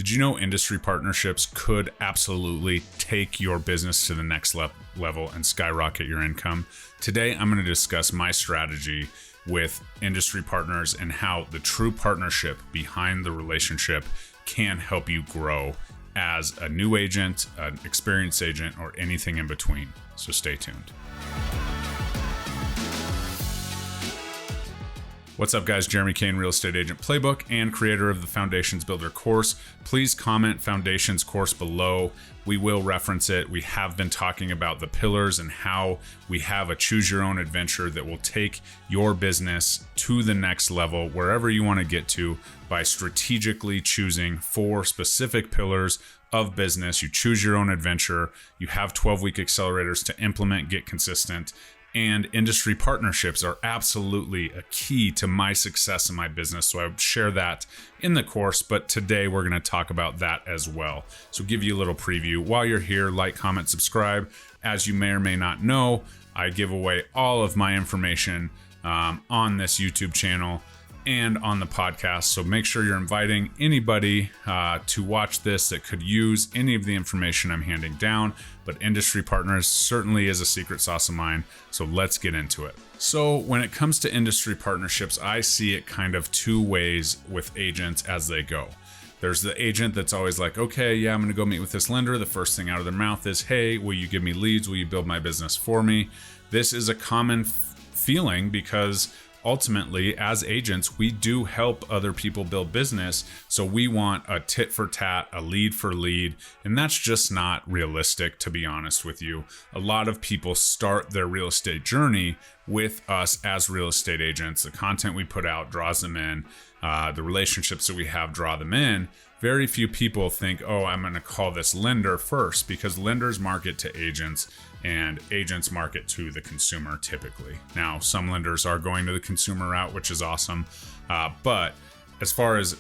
Did you know industry partnerships could absolutely take your business to the next level and skyrocket your income? Today, I'm going to discuss my strategy with industry partners and how the true partnership behind the relationship can help you grow as a new agent, an experienced agent, or anything in between. So stay tuned. What's up, guys? Jeremy Kane, Real Estate Agent Playbook and creator of the Foundations Builder course. Please comment Foundations course below. We will reference it. We have been talking about the pillars and how we have a choose your own adventure that will take your business to the next level, wherever you want to get to, by strategically choosing 4 specific pillars of business. You choose your own adventure. You have 12-week accelerators to implement, get consistent. And industry partnerships are absolutely a key to my success in my business. So I would share that in the course, but today we're going to talk about that as well. So give you a little preview. While you're here, like, comment, subscribe. As you may or may not know, I give away all of my information on this YouTube channel and on the podcast. So make sure you're inviting anybody to watch this that could use any of the information I'm handing down. But industry partners certainly is a secret sauce of mine. So let's get into it. So when it comes to industry partnerships, I see it kind of 2 ways with agents as they go. There's the agent that's always like, okay, yeah, I'm going to go meet with this lender. The first thing out of their mouth is, hey, will you give me leads? Will you build my business for me? This is a common feeling because ultimately, as agents, we do help other people build business. So we want a tit for tat, a lead for lead. And that's just not realistic, to be honest with you. A lot of people start their real estate journey with us as real estate agents. The content we put out draws them in. The relationships that we have draw them in. Very few people think, oh, I'm going to call this lender first, because lenders market to agents and agents market to the consumer typically. Now, some lenders are going to the consumer route, which is awesome. But as far as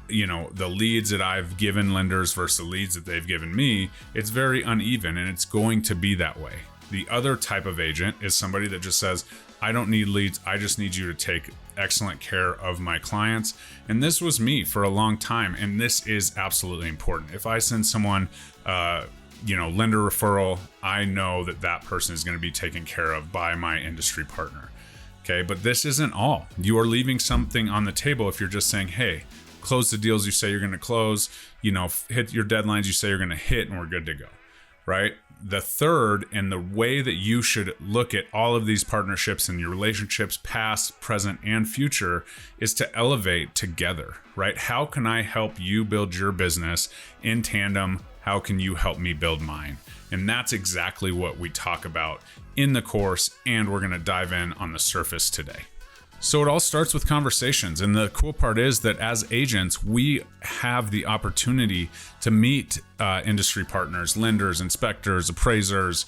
the leads that I've given lenders versus the leads that they've given me, it's very uneven, and it's going to be that way. The other type of agent is somebody that just says, I don't need leads. I just need you to take excellent care of my clients. And this was me for a long time. And this is absolutely important. If I send someone, lender referral, I know that that person is going to be taken care of by my industry partner. Okay. But this isn't all. You are leaving something on the table if you're just saying, hey, close the deals you say you're going to close, hit your deadlines you say you're going to hit, and we're good to go. Right? The third, and the way that you should look at all of these partnerships and your relationships, past, present, and future, is to elevate together, right? How can I help you build your business in tandem? How can you help me build mine? And that's exactly what we talk about in the course, and we're going to dive in on the surface today. So it all starts with conversations. And the cool part is that as agents, we have the opportunity to meet industry partners, lenders, inspectors, appraisers,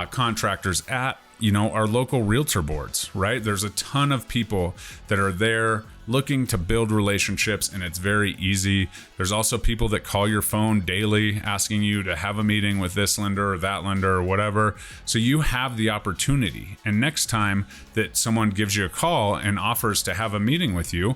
contractors at our local realtor boards, right? There's a ton of people that are there looking to build relationships, and it's very easy. There's also people that call your phone daily asking you to have a meeting with this lender or that lender or whatever. So you have the opportunity. And next time that someone gives you a call and offers to have a meeting with you,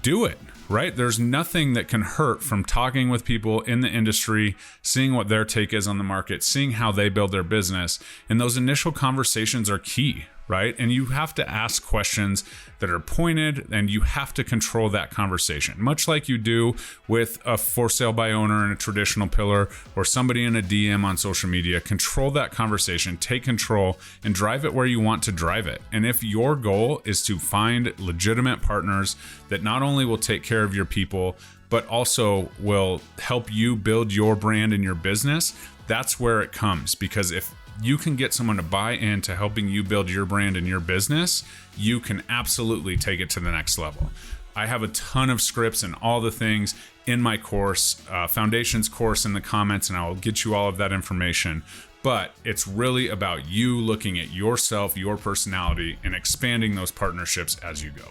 do it. Right? There's nothing that can hurt from talking with people in the industry, seeing what their take is on the market, seeing how they build their business. And those initial conversations are key, right? And you have to ask questions that are pointed, and you have to control that conversation, much like you do with a for sale by owner in a traditional pillar or somebody in a DM on social media. Control that conversation, take control, and drive it where you want to drive it. And if your goal is to find legitimate partners that not only will take care of your people, but also will help you build your brand and your business, that's where it comes. Because if you can get someone to buy into helping you build your brand and your business, you can absolutely take it to the next level. I have a ton of scripts and all the things in my course, Foundations course, in the comments, and I will get you all of that information. But it's really about you looking at yourself, your personality, and expanding those partnerships as you go.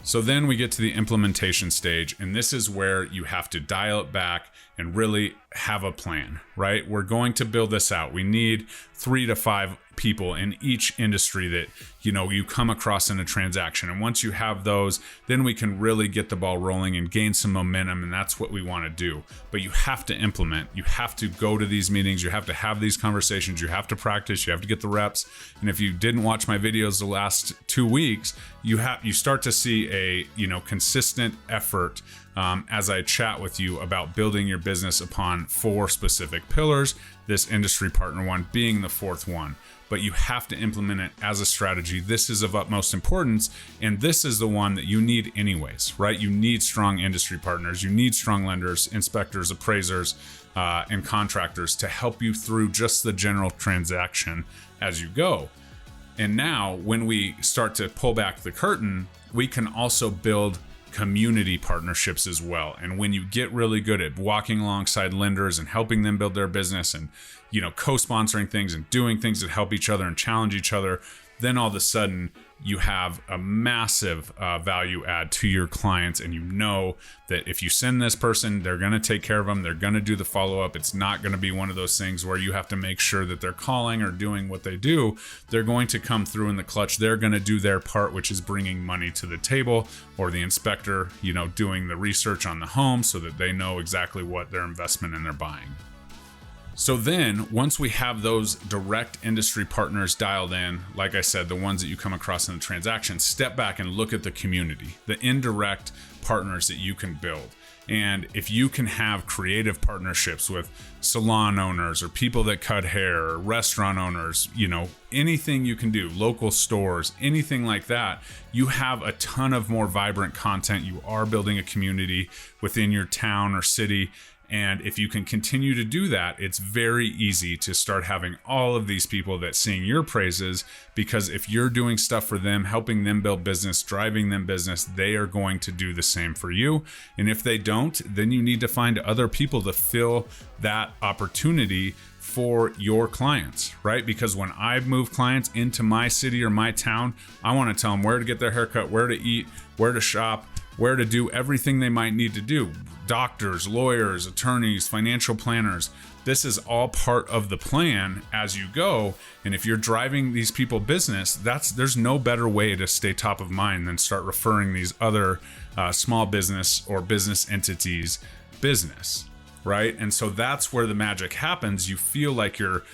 So then we get to the implementation stage, and this is where you have to dial it back and really have a plan, right? We're going to build this out. We need 3 to 5 people in each industry that, you come across in a transaction. And once you have those, then we can really get the ball rolling and gain some momentum. And that's what we want to do. But you have to implement. You have to go to these meetings. You have to have these conversations. You have to practice. You have to get the reps. And if you didn't watch my videos the last 2 weeks, you start to see a consistent effort as I chat with you about building your business upon 4 specific pillars, this industry partner one being the 4th one. But you have to implement it as a strategy. This is of utmost importance, and this is the one that you need anyways, right? You need strong industry partners. You need strong lenders, inspectors, appraisers, and contractors to help you through just the general transaction as you go. And now when we start to pull back the curtain, we can also build community partnerships as well. And when you get really good at walking alongside lenders and helping them build their business and, co-sponsoring things and doing things that help each other and challenge each other, then all of a sudden you have a massive value add to your clients. And you know that if you send this person, they're going to take care of them. They're going to do the follow-up. It's not going to be one of those things where you have to make sure that they're calling or doing what they do. They're going to come through in the clutch. They're going to do their part, which is bringing money to the table, or the inspector, doing the research on the home so that they know exactly what their investment and they're buying. So then once we have those direct industry partners dialed in, like I said, the ones that you come across in the transaction, step back and look at the community, the indirect partners that you can build. And if you can have creative partnerships with salon owners or people that cut hair or restaurant owners, anything you can do, local stores, anything like that, you have a ton of more vibrant content. You are building a community within your town or city. And if you can continue to do that, it's very easy to start having all of these people that sing your praises, because if you're doing stuff for them, helping them build business, driving them business, they are going to do the same for you. And if they don't, then you need to find other people to fill that opportunity for your clients, right? Because when I move clients into my city or my town, I want to tell them where to get their haircut, where to eat, where to shop, where to do everything they might need to do. Doctors, lawyers, attorneys, financial planners. This is all part of the plan as you go. And if you're driving these people business, there's no better way to stay top of mind than start referring these other small business or business entities business, right? And so that's where the magic happens. You feel like you're,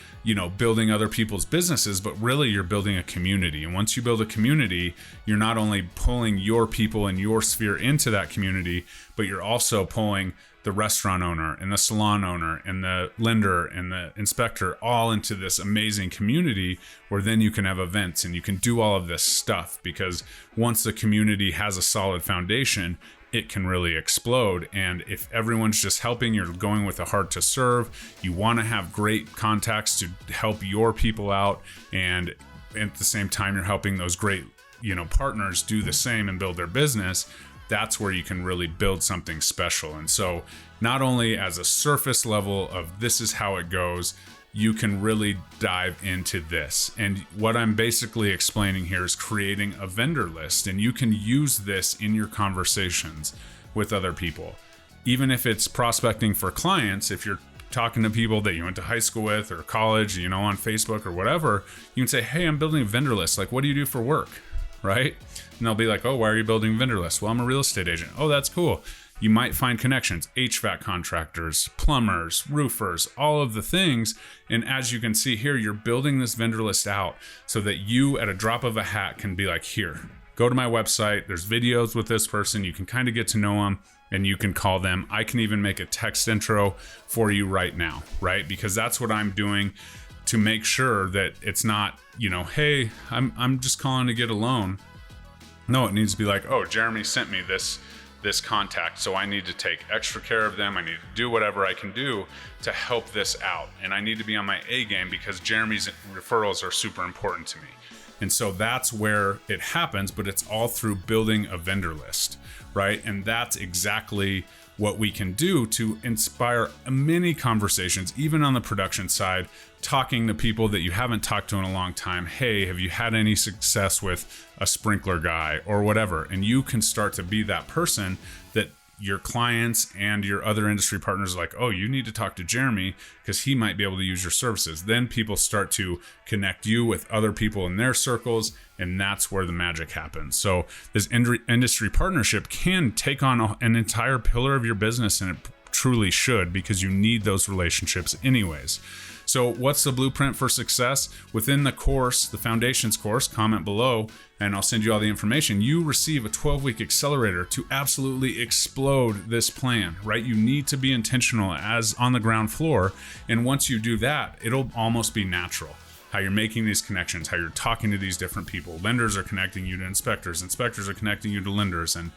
building other people's businesses, but really you're building a community. And once you build a community, you're not only pulling your people in your sphere into that community, but you're also pulling the restaurant owner and the salon owner and the lender and the inspector all into this amazing community, where then you can have events and you can do all of this stuff. Because once the community has a solid foundation, it can really explode. And if everyone's just helping, you're going with a heart to serve, you want to have great contacts to help your people out, and at the same time you're helping those great partners do the same and build their business, that's where you can really build something special. And so not only as a surface level of this is how it goes, you can really dive into this. And what I'm basically explaining here is creating a vendor list. And you can use this in your conversations with other people. Even if it's prospecting for clients, if you're talking to people that you went to high school with or college, on Facebook or whatever, you can say, hey, I'm building a vendor list. Like, what do you do for work? Right? And they'll be like, oh, why are you building a vendor list? Well, I'm a real estate agent. Oh, that's cool. You might find connections, HVAC contractors, plumbers, roofers, all of the things. And as you can see here, you're building this vendor list out so that you at a drop of a hat can be like, here, go to my website. There's videos with this person. You can kind of get to know them and you can call them. I can even make a text intro for you right now, right? Because that's what I'm doing to make sure that it's not, hey, I'm just calling to get a loan. No, it needs to be like, oh, Jeremy sent me this contact, so I need to take extra care of them. I need to do whatever I can do to help this out. And I need to be on my A game because Jeremy's referrals are super important to me. And so that's where it happens, but it's all through building a vendor list, right? And that's exactly what we can do to inspire many conversations, even on the production side, talking to people that you haven't talked to in a long time. Hey, have you had any success with a sprinkler guy or whatever? And you can start to be that person that your clients and your other industry partners are like, oh, you need to talk to Jeremy because he might be able to use your services. Then people start to connect you with other people in their circles, and that's where the magic happens. So this industry partnership can take on an entire pillar of your business, and it truly should, because you need those relationships anyways. So what's the blueprint for success? Within the course, the foundations course, comment below and I'll send you all the information. You receive a 12-week accelerator to absolutely explode this plan, right? You need to be intentional as on the ground floor. And once you do that, it'll almost be natural. How you're making these connections, how you're talking to these different people. Lenders are connecting you to inspectors. Inspectors are connecting you to lenders, and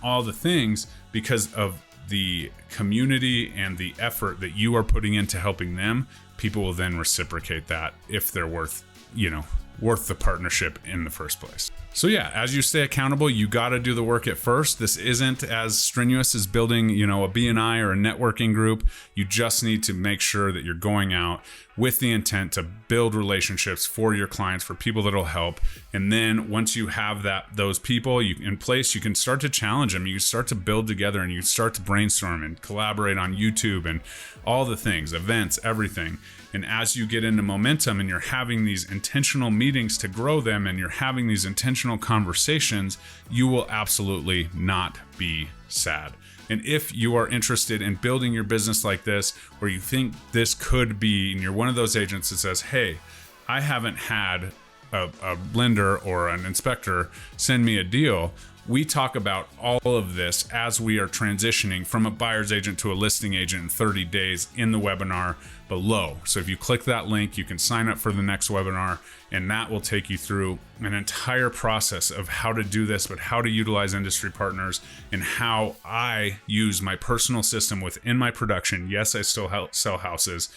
all the things, because of the community and the effort that you are putting into helping them. People will then reciprocate that if they're worth the partnership in the first place. So yeah, as you stay accountable, you got to do the work at first. This isn't as strenuous as building, a BNI or a networking group. You just need to make sure that you're going out with the intent to build relationships for your clients, for people that'll help. And then once you have those people in place, you can start to challenge them. You start to build together, and you start to brainstorm and collaborate on YouTube and all the things, events, everything. And as you get into momentum and you're having these intentional meetings to grow them, and you're having these intentional conversations, you will absolutely not be sad. And if you are interested in building your business like this, or you think this could be, and you're one of those agents that says, hey, I haven't had a lender or an inspector send me a deal. We talk about all of this as we are transitioning from a buyer's agent to a listing agent in 30 days in the webinar below. So if you click that link, you can sign up for the next webinar, and that will take you through an entire process of how to do this, but how to utilize industry partners, and how I use my personal system within my production. Yes, I still sell houses.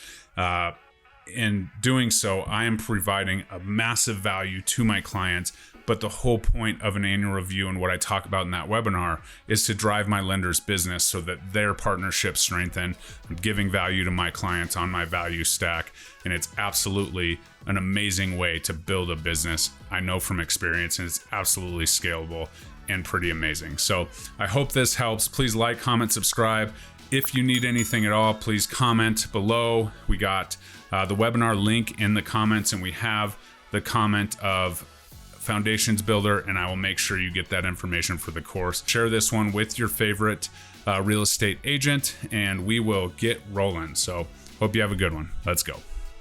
In doing so, I am providing a massive value to my clients. But the whole point of an annual review and what I talk about in that webinar is to drive my lender's business so that their partnerships strengthen. I'm giving value to my clients on my value stack, and it's absolutely an amazing way to build a business. I know from experience, and it's absolutely scalable and pretty amazing. So I hope this helps. Please like, comment, subscribe. If you need anything at all, please comment below. We got the webinar link in the comments, and we have the comment of Foundations Builder, and I will make sure you get that information for the course. Share this one with your favorite real estate agent, and we will get rolling. So hope you have a good one. Let's go.